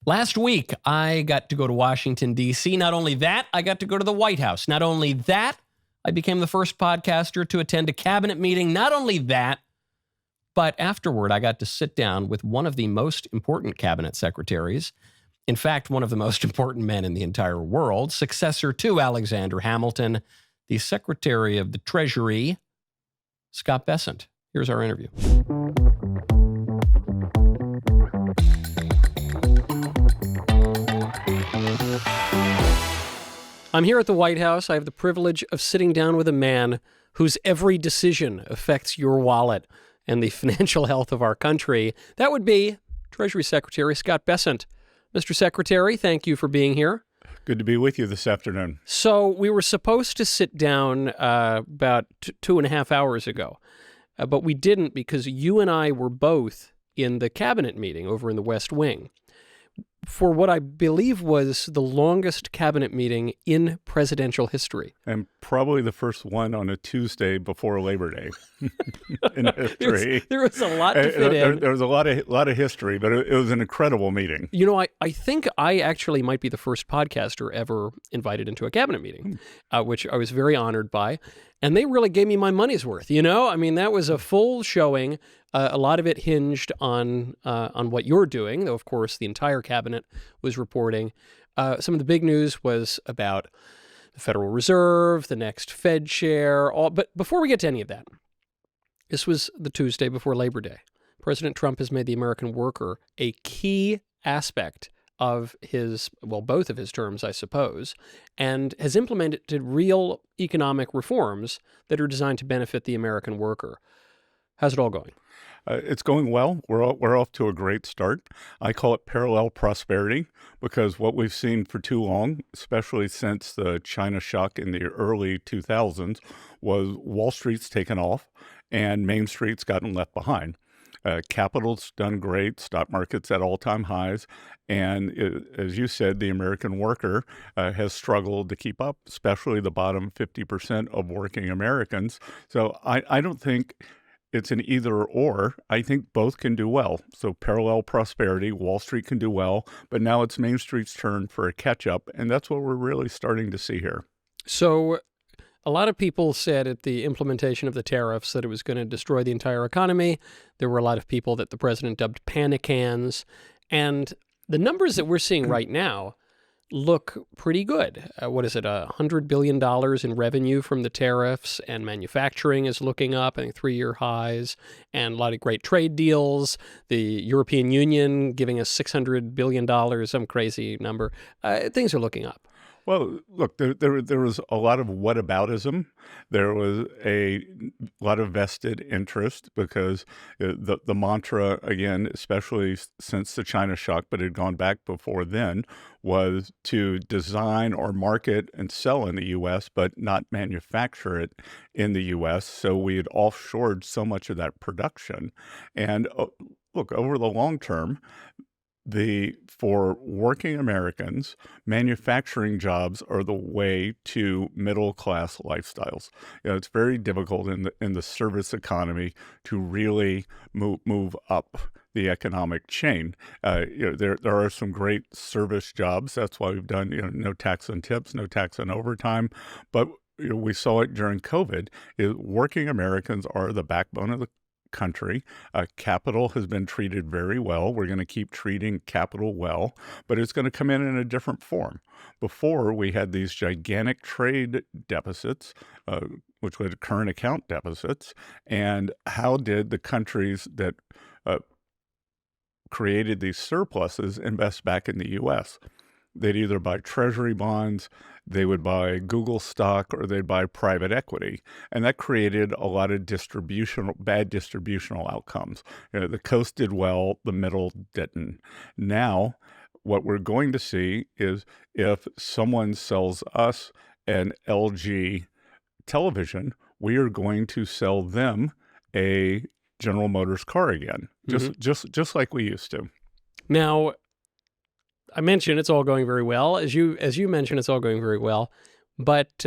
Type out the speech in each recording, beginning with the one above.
Last week, I got to go to Washington, D.C. Not only that, I got to go to the White House. Not only that, I became the first podcaster to attend a cabinet meeting. Not only that, but afterward, I got to sit down with one of the most important cabinet secretaries. In fact, one of the most important men in the entire world, successor to Alexander Hamilton, the Secretary of the Treasury, Scott Bessent. Here's our interview. I'm here at the White House. I have the privilege of sitting down with a man whose every decision affects your wallet and the financial health of our country. That would be Treasury Secretary Scott Bessent. Mr. Secretary, thank you for being here. Good to be with you this afternoon. So we were supposed to sit down about 2.5 hours ago, but we didn't because you and I were both in the cabinet meeting over in the West Wing for what I believe was the longest cabinet meeting in presidential history. And probably the first one on a Tuesday before Labor Day in history. There was a lot to fit in. There was a lot of history, but it was an incredible meeting. You know, I think I actually might be the first podcaster ever invited into a cabinet meeting, which I was very honored by. And they really gave me my money's worth, you know? I mean, that was a full showing. A lot of it hinged on what you're doing, though, of course, the entire cabinet was reporting. Some of the big news was about the Federal Reserve, the next Fed chair. But before we get to any of that, this was the Tuesday before Labor Day. President Trump has made the American worker a key aspect of his, well, both of his terms, I suppose, and has implemented real economic reforms that are designed to benefit the American worker. How's it all going? It's going well. We're off to a great start. I call it parallel prosperity because what we've seen for too long, especially since the China shock in the early 2000s, was Wall Street's taken off and Main Street's gotten left behind. Capital's done great, stock market's at all-time highs, and as you said, the American worker has struggled to keep up, especially the bottom 50% of working Americans. So I don't think it's an either or. I think both can do well. So parallel prosperity, Wall Street can do well, but now it's Main Street's turn for a catch-up, and that's what we're really starting to see here. So a lot of people said at the implementation of the tariffs that it was going to destroy the entire economy. There were a lot of people that the president dubbed panic hands. And the numbers that we're seeing right now look pretty good. What is it, $100 billion in revenue from the tariffs, and manufacturing is looking up, I think 3-year highs, and a lot of great trade deals. The European Union giving us $600 billion, some crazy number. Things are looking up. Well, look, there was a lot of whataboutism. There was a lot of vested interest because the mantra, again, especially since the China shock, but it had gone back before then, was to design or market and sell in the U.S., but not manufacture it in the U.S. So we had offshored so much of that production. And look, over the long term, for working Americans, manufacturing jobs are the way to middle-class lifestyles. You know, it's very difficult in the service economy to really move up the economic chain. There are some great service jobs. That's why we've done no tax on tips, no tax on overtime. But we saw it during COVID. Working Americans are the backbone of the country. Capital has been treated very well. We're going to keep treating capital well, but it's going to come in a different form. Before, we had these gigantic trade deficits, which were current account deficits. And how did the countries that created these surpluses invest back in the U.S.? They'd either buy treasury bonds, they would buy Google stock, or they'd buy private equity. And that created a lot of bad distributional outcomes. The coast did well, the middle didn't. Now, what we're going to see is if someone sells us an LG television, we are going to sell them a General Motors car again, just like we used to. Now, I mentioned it's all going very well. As you mentioned, it's all going very well. But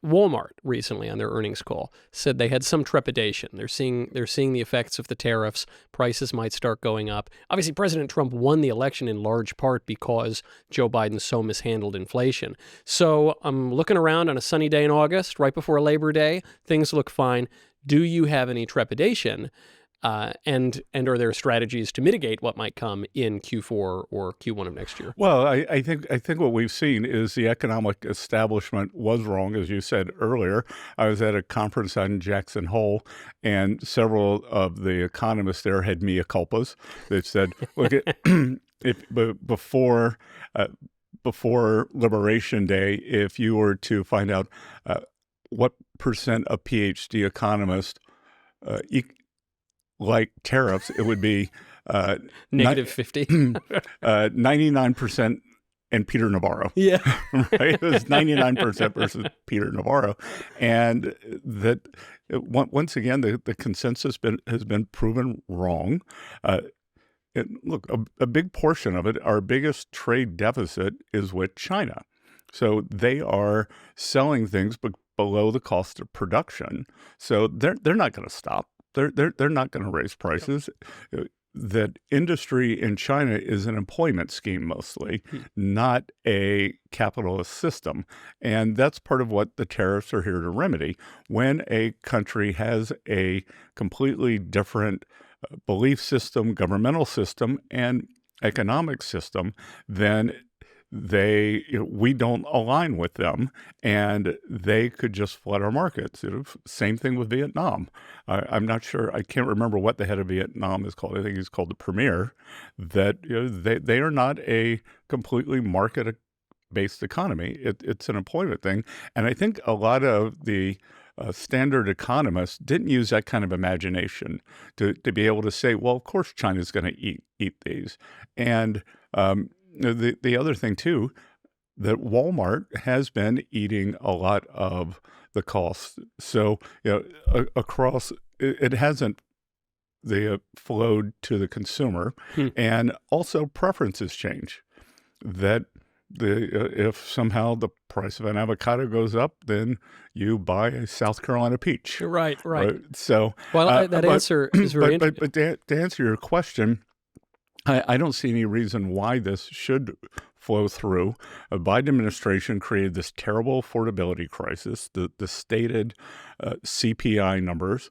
Walmart recently on their earnings call said they had some trepidation. They're seeing the effects of the tariffs. Prices might start going up. Obviously, President Trump won the election in large part because Joe Biden so mishandled inflation. So I'm looking around on a sunny day in August, right before Labor Day. Things look fine. Do you have any trepidation? And are there strategies to mitigate what might come in Q4 or Q1 of next year? Well, I think what we've seen is the economic establishment was wrong, as you said earlier. I was at a conference on Jackson Hole, and several of the economists there had mea culpas. They said, "Look, before Liberation Day, if you were to find out what percent of PhD economists like tariffs, it would be negative 50, 99% and Peter Navarro." Yeah, right. It was 99% versus Peter Navarro, and that once again the consensus has been proven wrong. Look, a big portion of it, our biggest trade deficit, is with China, so they are selling things below the cost of production. So they're not going to stop. They're not going to raise prices. That industry in China is an employment scheme mostly, not a capitalist system. And that's part of what the tariffs are here to remedy. When a country has a completely different belief system, governmental system, and economic system, then we don't align with them, and they could just flood our markets. Same thing with Vietnam. I'm not sure. I can't remember what the head of Vietnam is called. I think he's called the premier. That they are not a completely market-based economy. It's an employment thing, and I think a lot of the standard economists didn't use that kind of imagination to be able to say, well, of course China's going to eat these, and the other thing, too, that Walmart has been eating a lot of the costs. So, across, it hasn't flowed to the consumer. And also preferences change. That if somehow the price of an avocado goes up, then you buy a South Carolina peach. Right. So, that answer is very interesting. But to answer your question, I don't see any reason why this should flow through. The Biden administration created this terrible affordability crisis. The stated CPI numbers,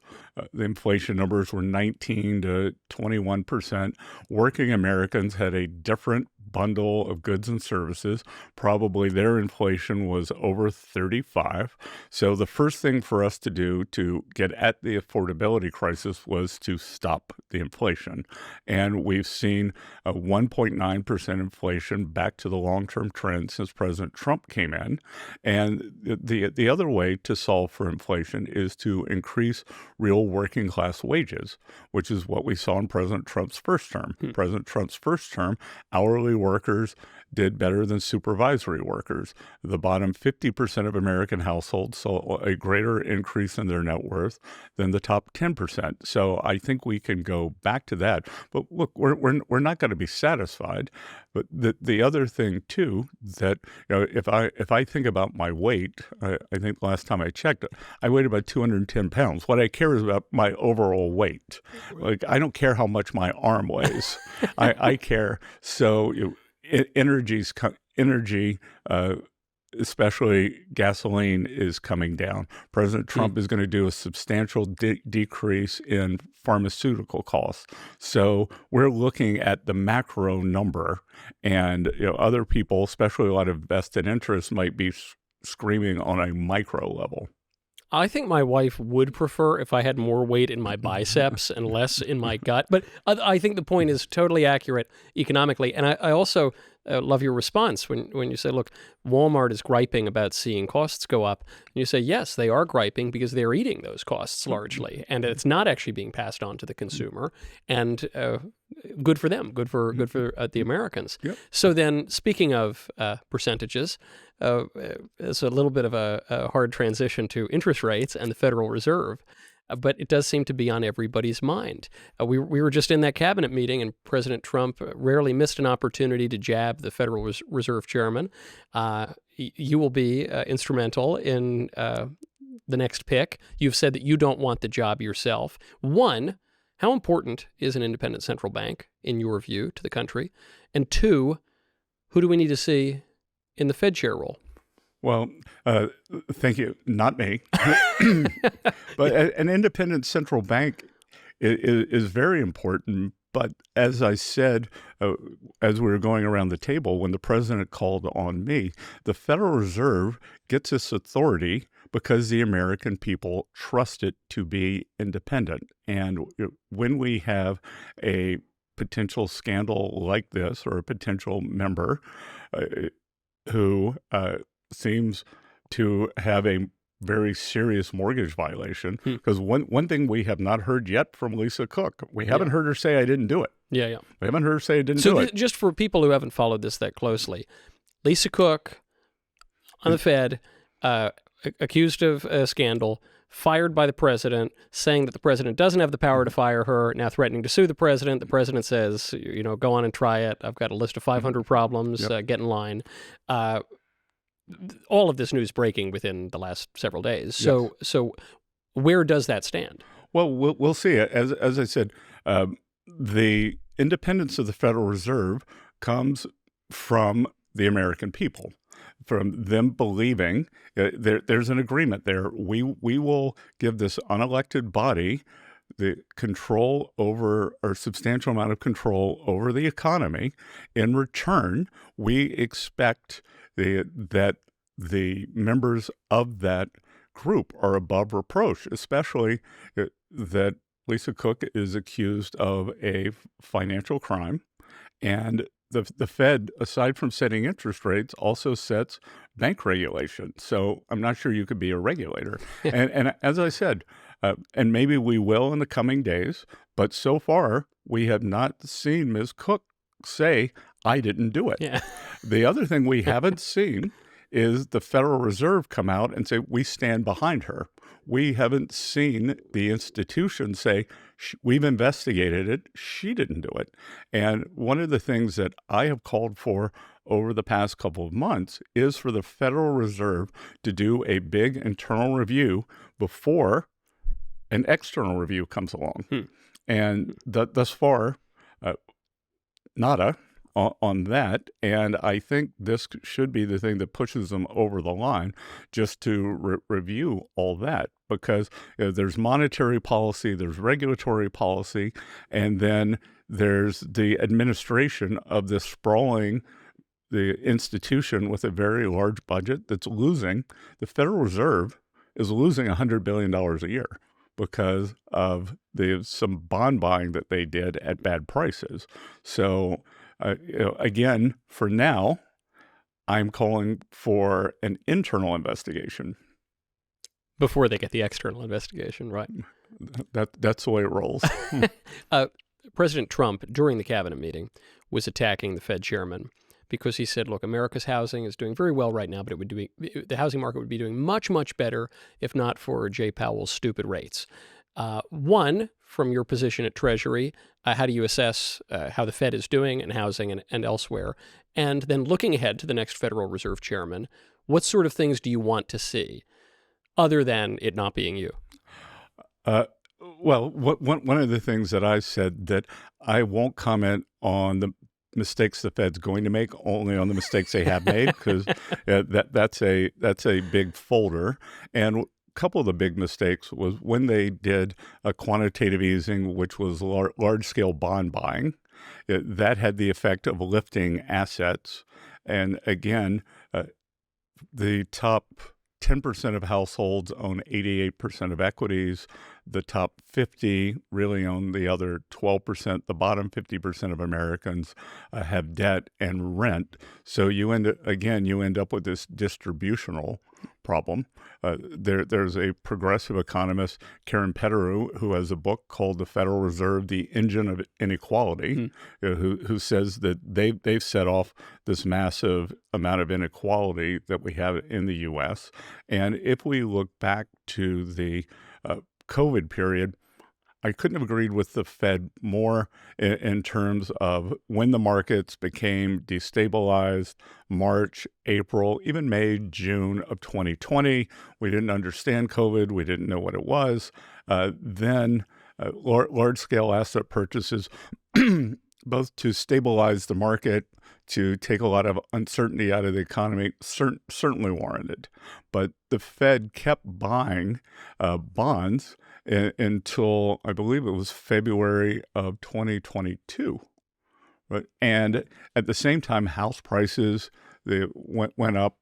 the inflation numbers were 19 to 21%. Working Americans had a different bundle of goods and services. Probably their inflation was over 35. So the first thing for us to do to get at the affordability crisis was to stop the inflation. And we've seen a 1.9% inflation back to the long-term trend since President Trump came in. And the other way to solve for inflation is to increase real working class wages, which is what we saw in President Trump's first term. President Trump's first term, hourly workers did better than supervisory workers. The bottom 50% of American households saw a greater increase in their net worth than the top 10%. So I think we can go back to that. But look, we're not going to be satisfied. But the other thing too, that if I think about my weight, I think the last time I checked, I weighed about 210 pounds. What I care is about my overall weight. Like, I don't care how much my arm weighs. I care. So energy, especially gasoline, is coming down. President Trump is going to do a substantial decrease in pharmaceutical costs. So we're looking at the macro number, and other people, especially a lot of vested interests, might be screaming on a micro level. I think my wife would prefer if I had more weight in my biceps and less in my gut. But I think the point is totally accurate economically. And I also love your response when you say, look, Walmart is griping about seeing costs go up. And you say, yes, they are griping because they're eating those costs largely. And it's not actually being passed on to the consumer. And good for them, good for the Americans. Yep. So then, speaking of percentages, it's a little bit of a hard transition to interest rates and the Federal Reserve, but it does seem to be on everybody's mind. We were just in that cabinet meeting, and President Trump rarely missed an opportunity to jab the Federal Reserve chairman. you will be instrumental in the next pick. You've said that you don't want the job yourself. One, how important is an independent central bank, in your view, to the country? And two, who do we need to see in the Fed chair role? Well, thank you. Not me. But an independent central bank is very important. But as I said, as we were going around the table, when the president called on me, the Federal Reserve gets its authority because the American people trust it to be independent. And when we have a potential scandal like this, or a potential member who seems to have a very serious mortgage violation, because one thing we have not heard yet from Lisa Cook, we haven't heard her say, I didn't do it. Yeah. We haven't heard her say I didn't do it. Just for people who haven't followed this that closely, Lisa Cook on the Fed, accused of a scandal, fired by the president, saying that the president doesn't have the power to fire her, now threatening to sue the president. The president says, go on and try it. I've got a list of 500 problems. Get in line. All of this news breaking within the last several days. So where does that stand? Well, we'll see. As I said, the independence of the Federal Reserve comes from the American people, from them believing there's an agreement there. We will give this unelected body the control over, or substantial amount of control over, the economy. In return, we expect that the members of that group are above reproach, especially that Lisa Cook is accused of a financial crime. And the Fed, aside from setting interest rates, also sets bank regulation. So I'm not sure you could be a regulator. And as I said, and maybe we will in the coming days, but so far we have not seen Ms. Cook say, I didn't do it. Yeah. The other thing we haven't seen is the Federal Reserve come out and say, we stand behind her. We haven't seen the institution say, we've investigated it, she didn't do it. And one of the things that I have called for over the past couple of months is for the Federal Reserve to do a big internal review before an external review comes along. And thus far, nada on that. And I think this should be the thing that pushes them over the line, just to review all that, because there's monetary policy, there's regulatory policy, and then there's the administration of this sprawling the institution with a very large budget that's losing. The Federal Reserve is losing $100 billion a year because of some bond buying that they did at bad prices. So again, for now, I'm calling for an internal investigation. Before they get the external investigation, right? That's the way it rolls. President Trump, during the cabinet meeting, was attacking the Fed chairman because he said, look, America's housing is doing very well right now, but the housing market would be doing much, much better if not for Jay Powell's stupid rates. One, from your position at Treasury, how do you assess how the Fed is doing in housing and elsewhere? And then looking ahead to the next Federal Reserve chairman, what sort of things do you want to see other than it not being you? Well, one of the things that I said that I won't comment on the mistakes the Fed's going to make, only on the mistakes they have made, because that's a big folder. And couple of the big mistakes was when they did a quantitative easing, which was large-scale bond buying. That had the effect of lifting assets. And again, the top 10% of households own 88% of equities. The top 50 really own the other 12%. The bottom 50% of Americans have debt and rent. So you end up with this distributional problem. There's a progressive economist, Karen Pettigrew, who has a book called The Federal Reserve, the Engine of Inequality, who says that they've set off this massive amount of inequality that we have in the U.S. And if we look back to the COVID period, I couldn't have agreed with the Fed more in terms of when the markets became destabilized. March, April, even May, June of 2020. We didn't understand COVID. We didn't know what it was. Then large-scale asset purchases, both to stabilize the market, to take a lot of uncertainty out of the economy, certainly warranted. But the Fed kept buying bonds until I believe it was February of 2022. Right? And at the same time, house prices they went up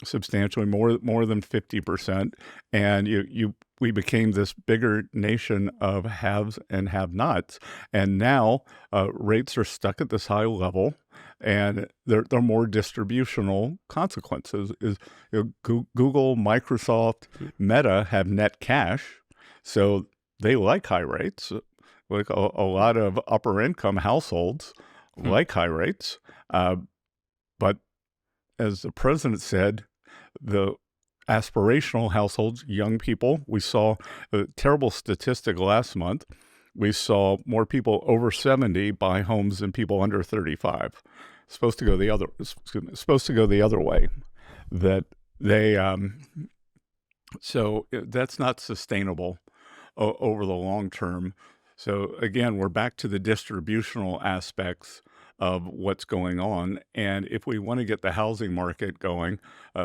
substantially, more than 50%, and we became this bigger nation of haves and have-nots. And now rates are stuck at this high level, and there are more distributional consequences. Google, Microsoft, Meta have net cash, so they like high rates. Like a lot of upper income households like high rates, but as the president said, the aspirational households, young people, we saw a terrible statistic last month. We saw more people over 70 buy homes than people under 35. Supposed to go the other way. That they so that's not sustainable over the long term. So again, we're back to the distributional aspects of what's going on. And if we want to get the housing market going,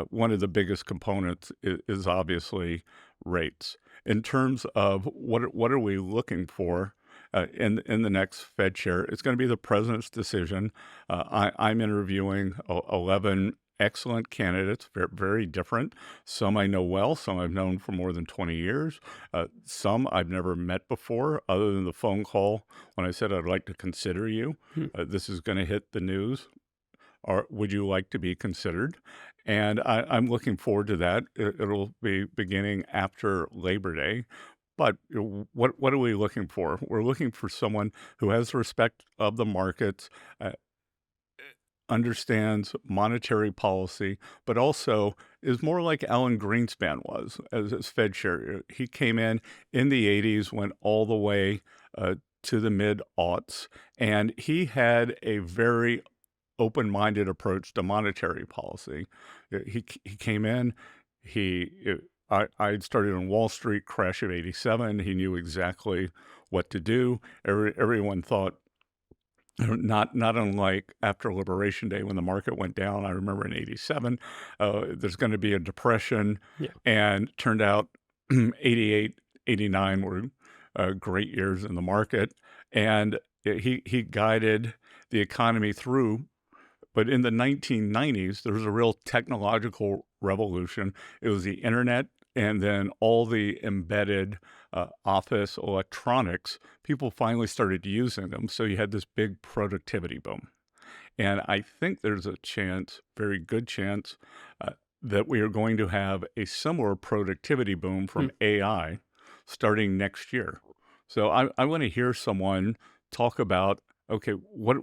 one of the biggest components is obviously rates. In terms of what are we looking for in the next Fed chair, it's going to be the president's decision. I'm interviewing 11 excellent candidates, very different. Some I know well, some I've known for more than 20 years. Some I've never met before, other than the phone call when I said I'd like to consider you. This is going to hit the news. Or would you like to be considered? And I'm looking forward to that. It'll be beginning after Labor Day. But what are we looking for? We're looking for someone who has respect of the markets, understands monetary policy, but also is more like Alan Greenspan was as Fed chair. He came in the 80s, went all the way to the mid-aughts, and he had a very open-minded approach to monetary policy. He came in, I started on Wall Street, crash of 87. He knew exactly what to do. Everyone thought, not unlike after Liberation Day when the market went down, I remember in 87, there's going to be a depression, and turned out 88, 89 were great years in the market, and he guided the economy through. But in the 1990s, there was a real technological revolution. It was the internet, and then all the embedded office electronics. People finally started using them, so you had this big productivity boom. And I think there's a chance, very good chance, that we are going to have a similar productivity boom from AI starting next year. So I want to hear someone talk about, okay, what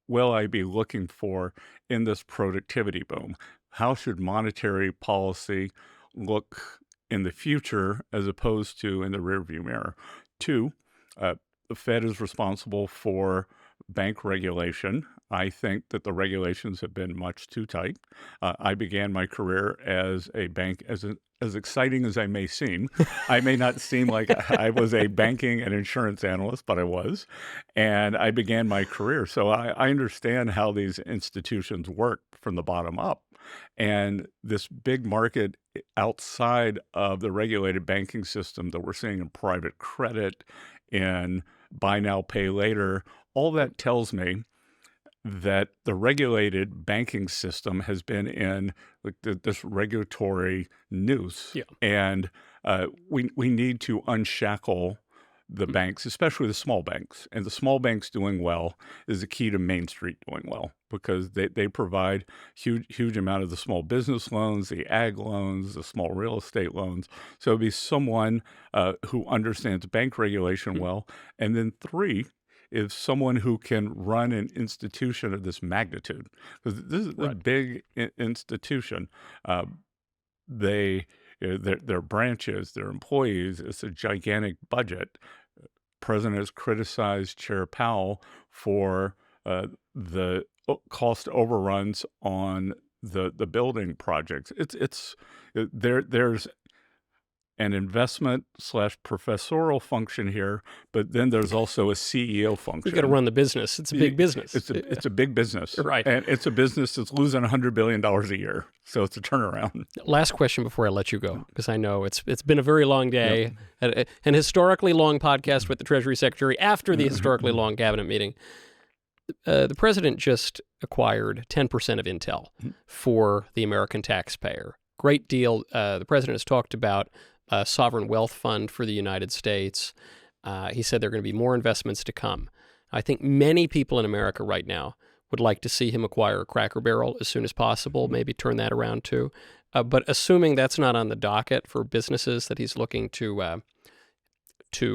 will I be looking for in this productivity boom? How should monetary policy look in the future as opposed to in the rearview mirror? Two, the Fed is responsible for bank regulation. I think that the regulations have been much too tight. I began my career as a bank, as exciting as I may seem. I may not seem like I was a banking and insurance analyst, but I was. And I began my career. So I understand how these institutions work from the bottom up. And this big market outside of the regulated banking system that we're seeing in private credit, in buy now, pay later, all that tells me that the regulated banking system has been in like this regulatory noose. And we need to unshackle the banks, especially the small banks. And the small banks doing well is the key to Main Street doing well, because they provide huge amount of the small business loans, the ag loans, the small real estate loans. So it'd be someone who understands bank regulation well. And then three, is someone who can run an institution of this magnitude, because this is a big institution. Their branches, their employees, it's a gigantic budget. president has criticized Chair Powell for the cost overruns on the building projects. There's an investment / professorial function here, but then there's also a CEO function. You got to run the business. It's a big business. It's a big business, right? And it's a business that's losing $100 billion a year, so it's a turnaround. Last question before I let you go, because I know it's been a very long day, an historically long podcast with the Treasury Secretary after the historically long cabinet meeting. The president just acquired 10% of Intel for the American taxpayer. Great deal. The president has talked about a sovereign wealth fund for the United States. He said there are going to be more investments to come. I think many people in America right now would like to see him acquire Cracker Barrel as soon as possible, maybe turn that around too. But assuming that's not on the docket for businesses that he's looking to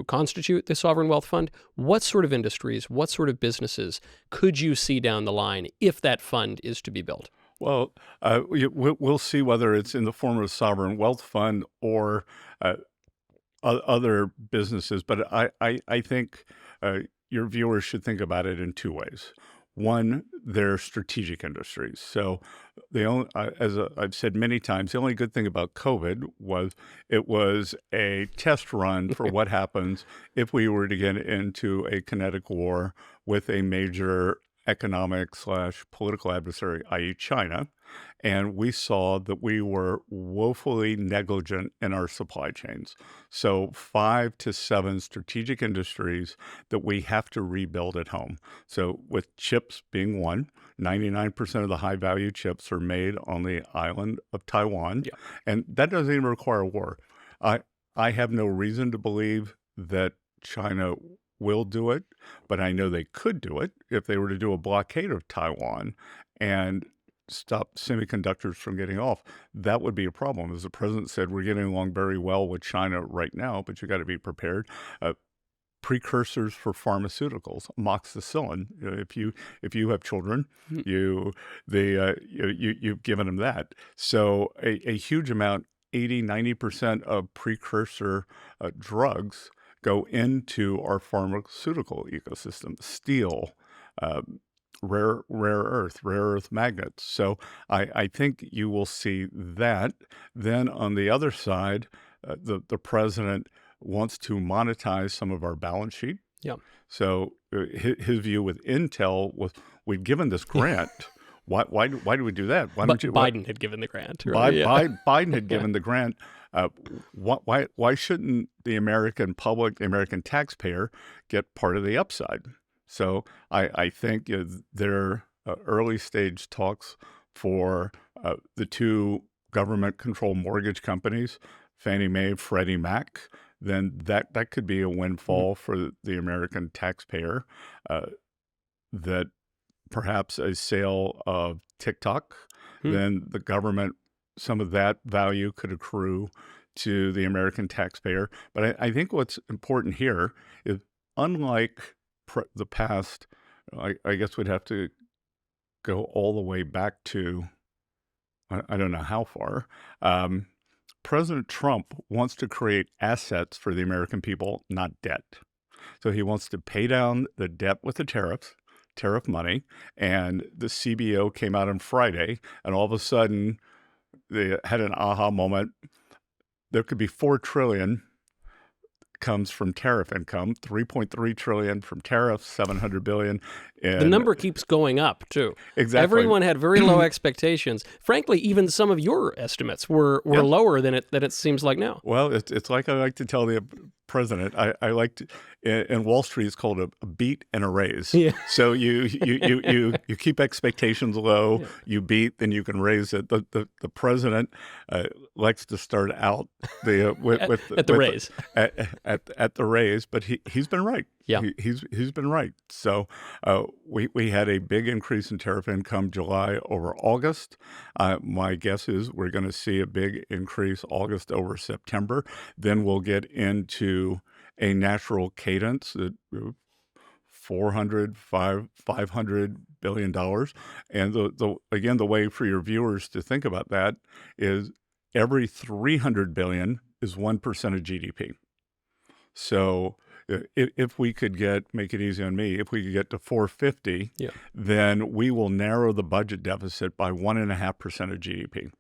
constitute the sovereign wealth fund, what sort of industries, what sort of businesses could you see down the line if that fund is to be built? Well, we'll see whether it's in the form of a sovereign wealth fund or other businesses. But I think your viewers should think about it in two ways. One, they're strategic industries. So as I've said many times, the only good thing about COVID was it was a test run for what happens if we were to get into a kinetic war with a major economic / political adversary, i.e. China, and we saw that we were woefully negligent in our supply chains. So 5 to 7 strategic industries that we have to rebuild at home. So with chips being one, 99% of the high-value chips are made on the island of Taiwan, and that doesn't even require a war. I have no reason to believe that China will do it, but I know they could do it if they were to do a blockade of Taiwan and stop semiconductors from getting off. That would be a problem. As the president said, we're getting along very well with China right now, but you got to be prepared. Precursors for pharmaceuticals, amoxicillin. If you have children, you've given them that. So a huge amount, 80-90% of precursor drugs go into our pharmaceutical ecosystem, steel, rare earth magnets. So I think you will see that. Then on the other side, the president wants to monetize some of our balance sheet. Yeah. So his view with Intel was, we've given this grant. Why do we do that? Biden had given the grant. Right? Biden had given the grant. Why shouldn't the American public, the American taxpayer, get part of the upside? So I think there are early stage talks for the two government-controlled mortgage companies, Fannie Mae, Freddie Mac. Then that could be a windfall for the American taxpayer. That perhaps a sale of TikTok, then the government, some of that value could accrue to the American taxpayer. But I think what's important here is, unlike the past, I guess we'd have to go all the way back to, I don't know how far. President Trump wants to create assets for the American people, not debt. So he wants to pay down the debt with the tariff money. And the CBO came out on Friday, and all of a sudden they had an aha moment. There could be $4 trillion comes from tariff income, $3.3 trillion from tariffs, $700 billion. The number keeps going up too. Exactly. Everyone had very low expectations. Frankly, even some of your estimates were lower than it seems like now. Well, it's like I like to tell the president. I like to, in Wall Street, it's called a beat and a raise. Yeah. So you keep expectations low. Yeah. You beat, then you can raise it. The president likes to start out at the raise, but he's been right. Yeah, he's been right. So we had a big increase in tariff income July over August. My guess is we're going to see a big increase August over September. Then we'll get into a natural cadence at $500 billion. And the way for your viewers to think about that is every $300 billion is 1% of GDP. So if we could make it easy on me, if we could get to 450, Yeah. then we will narrow the budget deficit by 1.5% of GDP.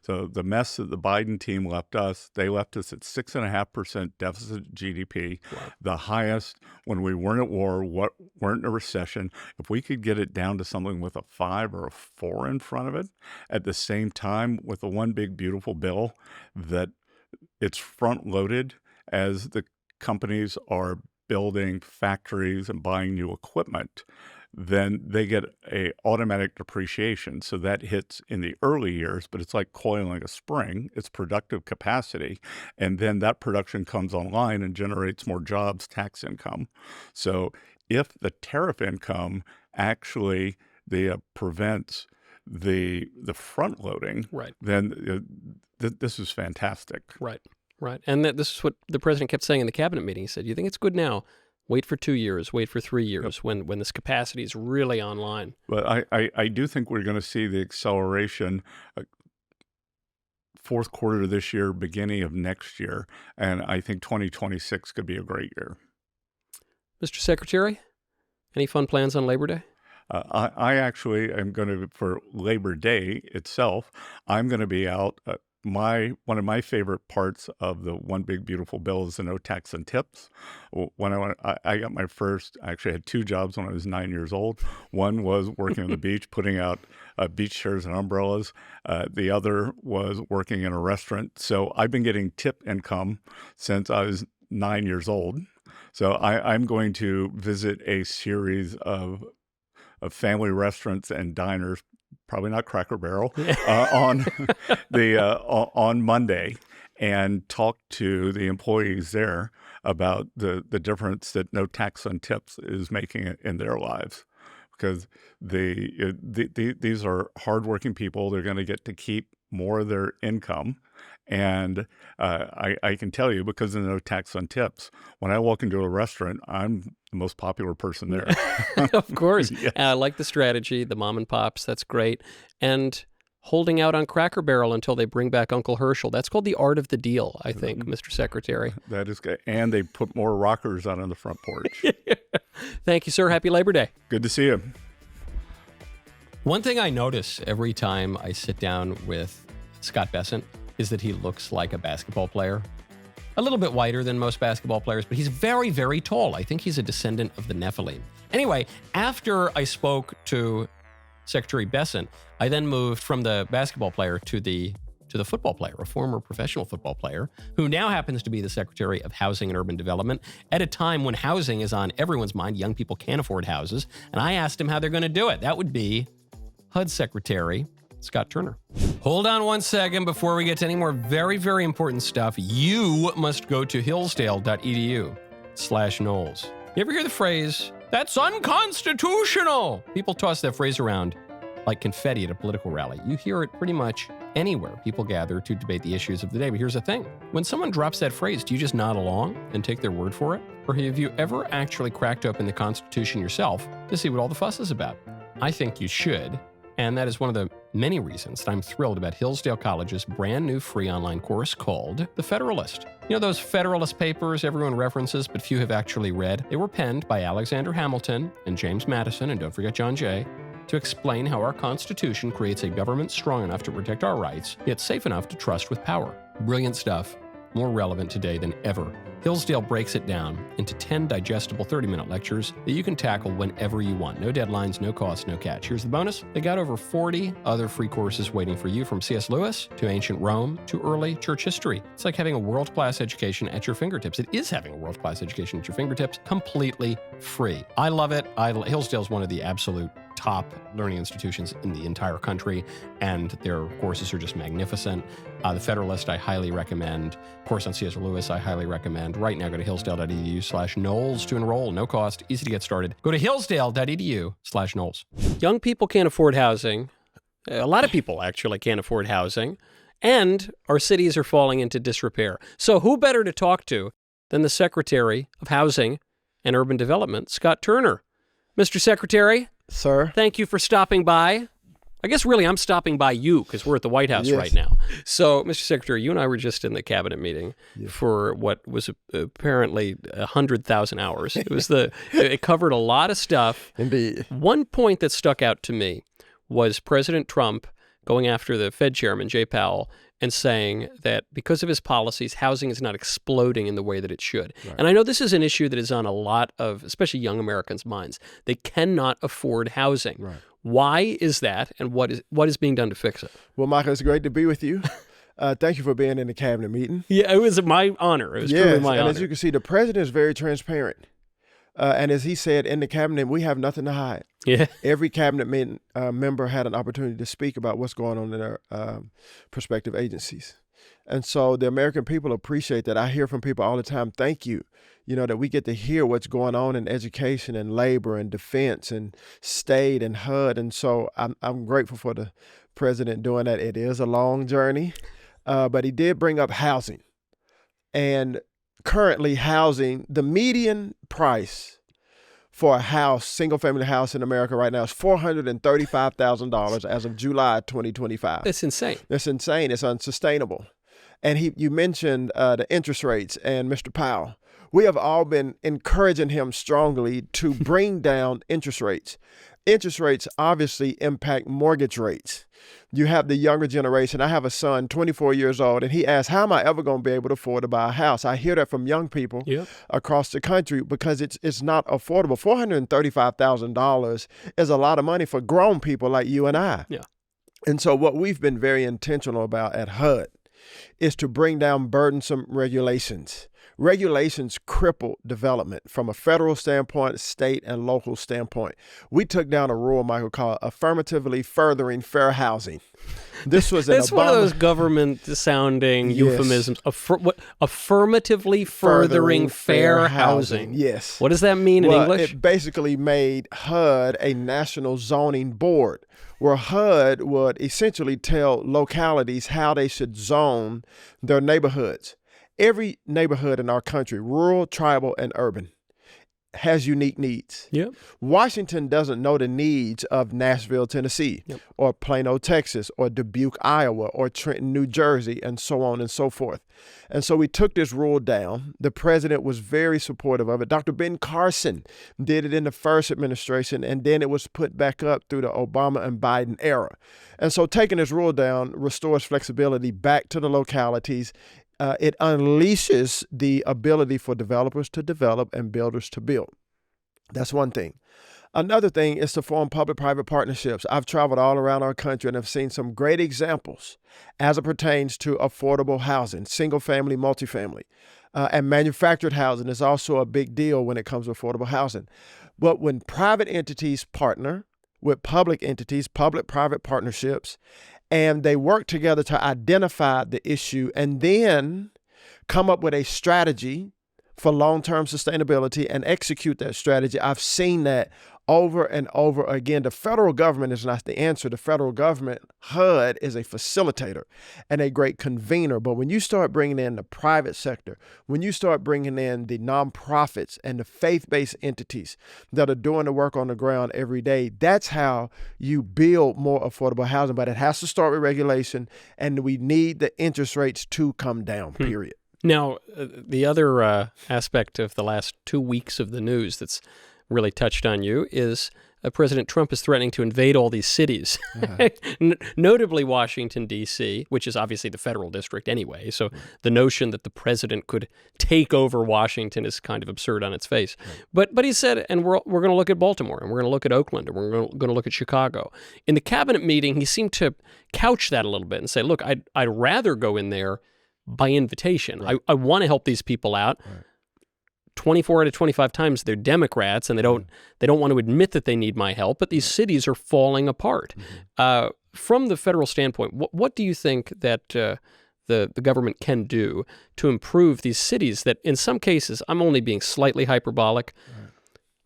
So the mess that the Biden team left us, they left us at 6.5% deficit GDP, the highest when we weren't at war, weren't in a recession. If we could get it down to something with a 5 or a 4 in front of it, at the same time with the one big beautiful bill that it's front loaded as the companies are building factories and buying new equipment, then they get a automatic depreciation. So that hits in the early years, but it's like coiling a spring. It's productive capacity. And then that production comes online and generates more jobs, tax income. So if the tariff income actually prevents the front loading, then this is fantastic. Right. And this is what the president kept saying in the cabinet meeting. He said, you think it's good now? Wait for 2 years, wait for 3 years when this capacity is really online. But I do think we're going to see the acceleration fourth quarter of this year, beginning of next year. And I think 2026 could be a great year. Mr. Secretary, any fun plans on Labor Day? I actually am going to, for Labor Day itself, I'm going to be out. One of my favorite parts of the One Big Beautiful Bill is the no tax on tips. When I got my first, I actually had 2 jobs when I was 9 years old. One was working on the beach, putting out beach chairs and umbrellas. The other was working in a restaurant. So I've been getting tip income since I was 9 years old. So I'm going to visit a series of family restaurants and diners, probably not Cracker Barrel, on Monday, and talk to the employees there about the difference that no tax on tips is making in their lives. Because these are hardworking people. They're going to get to keep more of their income. And I can tell you, because of the no tax on tips, when I walk into a restaurant, I'm the most popular person there. Of course. Yes. I like the strategy, the mom and pops. That's great. And holding out on Cracker Barrel until they bring back Uncle Herschel. That's called the art of the deal, I think, Mr. Secretary. That is good. And they put more rockers out on the front porch. Thank you, sir. Happy Labor Day. Good to see you. One thing I notice every time I sit down with Scott Bessent is that he looks like a basketball player. A little bit whiter than most basketball players, but he's very, very tall. I think he's a descendant of the Nephilim. Anyway, after I spoke to Secretary Bessent, I then moved from the basketball player to the football player, a former professional football player, who now happens to be the Secretary of Housing and Urban Development at a time when housing is on everyone's mind. Young people can't afford houses. And I asked him how they're going to do it. That would be HUD Secretary Scott Turner. Hold on one second before we get to any more very, very important stuff. You must go to hillsdale.edu/Knowles. You ever hear the phrase, "That's unconstitutional"? People toss that phrase around like confetti at a political rally. You hear it pretty much anywhere people gather to debate the issues of the day. But here's the thing. When someone drops that phrase, do you just nod along and take their word for it? Or have you ever actually cracked open the Constitution yourself to see what all the fuss is about? I think you should. And that is one of the many reasons that I'm thrilled about Hillsdale College's brand new free online course called The Federalist. You know those Federalist papers everyone references but few have actually read? They were penned by Alexander Hamilton and James Madison, and don't forget John Jay, to explain how our Constitution creates a government strong enough to protect our rights, yet safe enough to trust with power. Brilliant stuff, more relevant today than ever. Hillsdale breaks it down into 10 digestible 30-minute lectures that you can tackle whenever you want. No deadlines, no cost, no catch. Here's the bonus. They got over 40 other free courses waiting for you, from C.S. Lewis to ancient Rome to early church history. It's like having a world-class education at your fingertips. It is having a world-class education at your fingertips, completely free. I love it. Hillsdale is one of the absolute top learning institutions in the entire country, and their courses are just magnificent. The Federalist, I highly recommend. Course on C.S. Lewis, I highly recommend. Right now, go to hillsdale.edu/Knowles to enroll. No cost, easy to get started. Go to hillsdale.edu/Knowles. Young people can't afford housing. A lot of people actually can't afford housing, and our cities are falling into disrepair. So who better to talk to than the Secretary of Housing and Urban Development, Scott Turner? Mr. Secretary? Sir? Thank you for stopping by. I guess really I'm stopping by you because we're at the White House right now. So, Mr. Secretary, you and I were just in the cabinet meeting for what was apparently 100,000 hours. It covered a lot of stuff. Indeed. One point that stuck out to me was President Trump going after the Fed chairman, Jay Powell, and saying that because of his policies, housing is not exploding in the way that it should. Right. And I know this is an issue that is on a lot of, especially young Americans' minds. They cannot afford housing. Right. Why is that, and what is being done to fix it? Well, Michael, it's great to be with you. Thank you for being in the cabinet meeting. Yeah, it was my honor. It was truly my honor. And as you can see, the president is very transparent. And as he said in the cabinet, we have nothing to hide. Yeah. Every cabinet member had an opportunity to speak about what's going on in their prospective agencies. And so the American people appreciate that. I hear from people all the time, thank you, that we get to hear what's going on in education and labor and defense and state and HUD. And so I'm grateful for the president doing that. It is a long journey, but he did bring up housing. And currently housing, the median price for a house, single-family house in America right now is $435,000 as of July 2025. That's insane. That's insane. It's unsustainable. And you mentioned the interest rates and Mr. Powell. We have all been encouraging him strongly to bring down interest rates. Interest rates obviously impact mortgage rates. You have the younger generation. I have a son, 24 years old, and he asks, how am I ever going to be able to afford to buy a house? I hear that from young people across the country because it's not affordable. $435,000 is a lot of money for grown people like you and I. Yeah. And so what we've been very intentional about at HUD is to bring down burdensome regulations. Regulations cripple development from a federal standpoint, state and local standpoint. We took down a rule, Michael, called affirmatively furthering fair housing. This was That's one of those government-sounding euphemisms. Affirmatively furthering fair housing. Yes. What does that mean in English? It basically made HUD a national zoning board, where HUD would essentially tell localities how they should zone their neighborhoods. Every neighborhood in our country, rural, tribal, and urban, has unique needs. Yep. Washington doesn't know the needs of Nashville, Tennessee, or Plano, Texas, or Dubuque, Iowa, or Trenton, New Jersey, and so on and so forth. And so we took this rule down. The president was very supportive of it. Dr. Ben Carson did it in the first administration, and then it was put back up through the Obama and Biden era. And so taking this rule down restores flexibility back to the localities. It unleashes the ability for developers to develop and builders to build. That's one thing. Another thing is to form public-private partnerships. I've traveled all around our country and have seen some great examples as it pertains to affordable housing, single-family, multifamily. And manufactured housing is also a big deal when it comes to affordable housing. But when private entities partner with public entities, public-private partnerships, and they work together to identify the issue and then come up with a strategy for long-term sustainability and execute that strategy. I've seen that over and over again. The federal government is not the answer. The federal government, HUD, is a facilitator and a great convener. But when you start bringing in the private sector, when you start bringing in the nonprofits and the faith-based entities that are doing the work on the ground every day, that's how you build more affordable housing. But it has to start with regulation, and we need the interest rates to come down, period. Now, the other aspect of the last 2 weeks of the news that's really touched on you is President Trump is threatening to invade all these cities, notably Washington, D.C., which is obviously the federal district anyway. So the notion that the president could take over Washington is kind of absurd on its face. But he said, and we're going to look at Baltimore, and we're going to look at Oakland, and we're going to look at Chicago. In the cabinet meeting, he seemed to couch that a little bit and say, look, I'd rather go in there by invitation. I want to help these people out. 24 out of 25 times they're Democrats and they don't want to admit that they need my help, but these cities are falling apart. From the federal standpoint, what do you think that the government can do to improve these cities that in some cases, I'm only being slightly hyperbolic.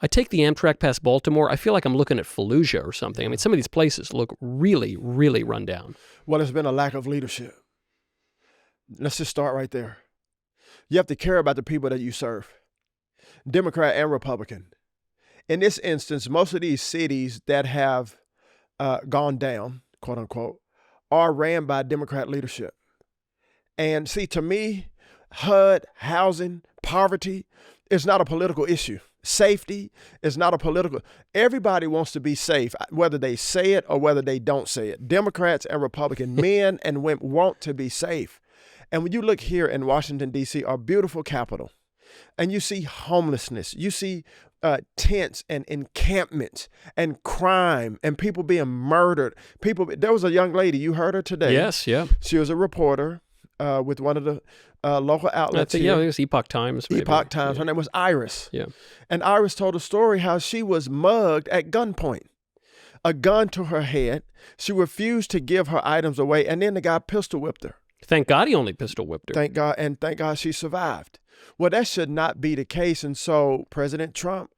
I take the Amtrak past Baltimore, I feel like I'm looking at Fallujah or something. I mean, some of these places look really, really run down. Well, there's been a lack of leadership. Let's just start right there. You have to care about the people that you serve, Democrat and Republican. In this instance, most of these cities that have gone down, quote unquote, are ran by Democrat leadership. And see, to me, HUD, housing, poverty is not a political issue. Safety is not a political. Everybody wants to be safe, whether they say it or whether they don't say it. Democrats and Republican men and women want to be safe. And when you look here in Washington, D.C., our beautiful capital, and you see homelessness, you see tents and encampments and crime and people being murdered. There was a young lady, you heard her today. Yes, yeah. She was a reporter with one of the local outlets. Yeah, it was Epoch Times. Maybe. Epoch Times. Her name was Iris. Yeah. And Iris told a story how she was mugged at gunpoint. A gun to her head. She refused to give her items away, and then the guy pistol whipped her. Thank God he only pistol whipped her. Thank God she survived. Well, that should not be the case. And so President Trump,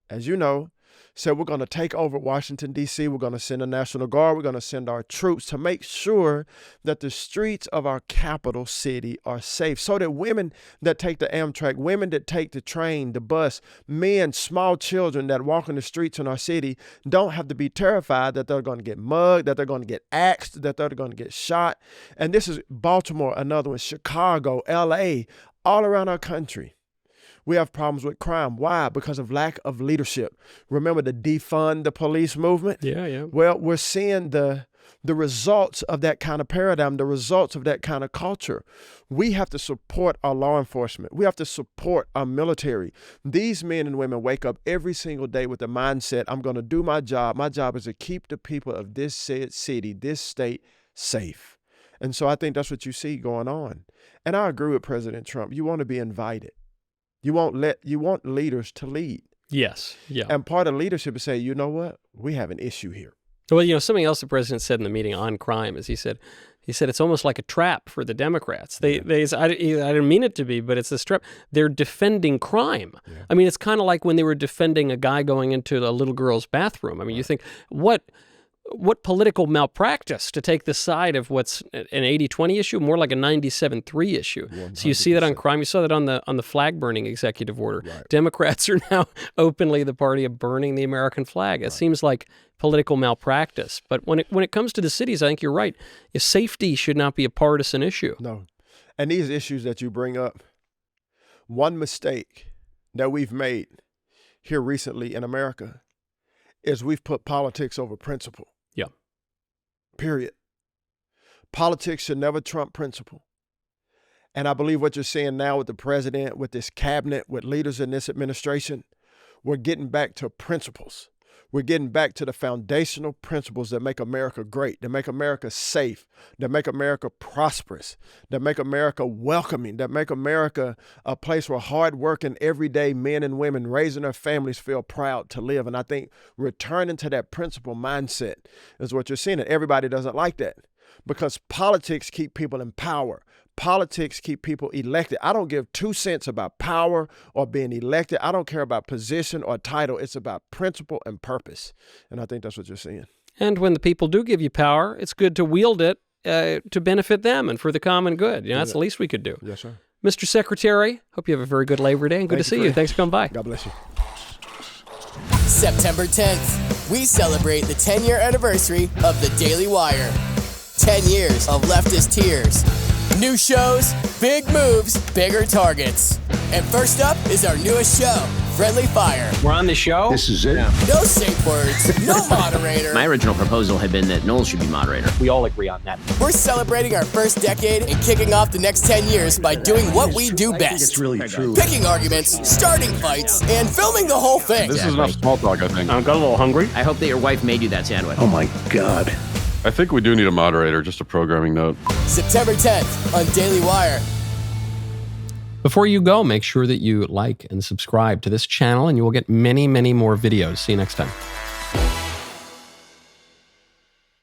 as you know, said we're going to take over Washington, D.C. We're going to send a National Guard. We're going to send our troops to make sure that the streets of our capital city are safe so that women that take the Amtrak, women that take the train, the bus, men, small children that walk in the streets in our city don't have to be terrified that they're going to get mugged, that they're going to get axed, that they're going to get shot. And this is Baltimore, another one, Chicago, L.A., all around our country. We have problems with crime. Why? Because of lack of leadership. Remember the defund the police movement? Yeah, yeah. Well, we're seeing the results of that kind of paradigm, the results of that kind of culture. We have to support our law enforcement. We have to support our military. These men and women wake up every single day with the mindset, I'm going to do my job. My job is to keep the people of this said city, this state safe. And so I think that's what you see going on. And I agree with President Trump. You want to be invited. You want leaders to lead. Yes. Yeah. And part of leadership is say, you know what? We have an issue here. Well, something else the president said in the meeting on crime is he said it's almost like a trap for the Democrats. I didn't mean it to be, but it's a trap. They're defending crime. Yeah. I mean, it's kind of like when they were defending a guy going into a little girl's bathroom. I mean, You think, what political malpractice to take the side of what's an 80-20 issue, more like a 97-3 issue. 100%. So you see that on crime. You saw that on the flag burning executive order. Right. Democrats are now openly the party of burning the American flag. It seems like political malpractice. But when it comes to the cities, I think you're right. Safety should not be a partisan issue. No. And these issues that you bring up, one mistake that we've made here recently in America is we've put politics over principle. Yeah. Period. Politics should never trump principle. And I believe what you're seeing now with the president, with this cabinet, with leaders in this administration, we're getting back to principles. We're getting back to the foundational principles that make America great, that make America safe, that make America prosperous, that make America welcoming, that make America a place where hardworking, everyday men and women raising their families feel proud to live. And I think returning to that principle mindset is what you're seeing. And everybody doesn't like that because politics keep people in power. Politics keep people elected. I don't give 2 cents about power or being elected. I don't care about position or title. It's about principle and purpose. And I think that's what you're seeing. And when the people do give you power, it's good to wield it to benefit them and for the common good. That's the least we could do. Yes, sir. Mr. Secretary, hope you have a very good Labor Day and good to see you. Thanks for coming by. God bless you. September 10th, we celebrate the 10-year anniversary of The Daily Wire. 10 years of leftist tears. New shows, big moves, bigger targets. And first up is our newest show, Friendly Fire. We're on the show. This is it. No safe words, no moderator. My original proposal had been that Knowles should be moderator. We all agree on that. We're celebrating our first decade and kicking off the next 10 years by doing what we do best. It's really true. Picking arguments, starting fights, and filming the whole thing. This is enough small talk, I think. I got a little hungry. I hope that your wife made you that sandwich. Oh my God. I think we do need a moderator, just a programming note. September 10th on Daily Wire. Before you go, make sure that you like and subscribe to this channel, and you will get many, many more videos. See you next time.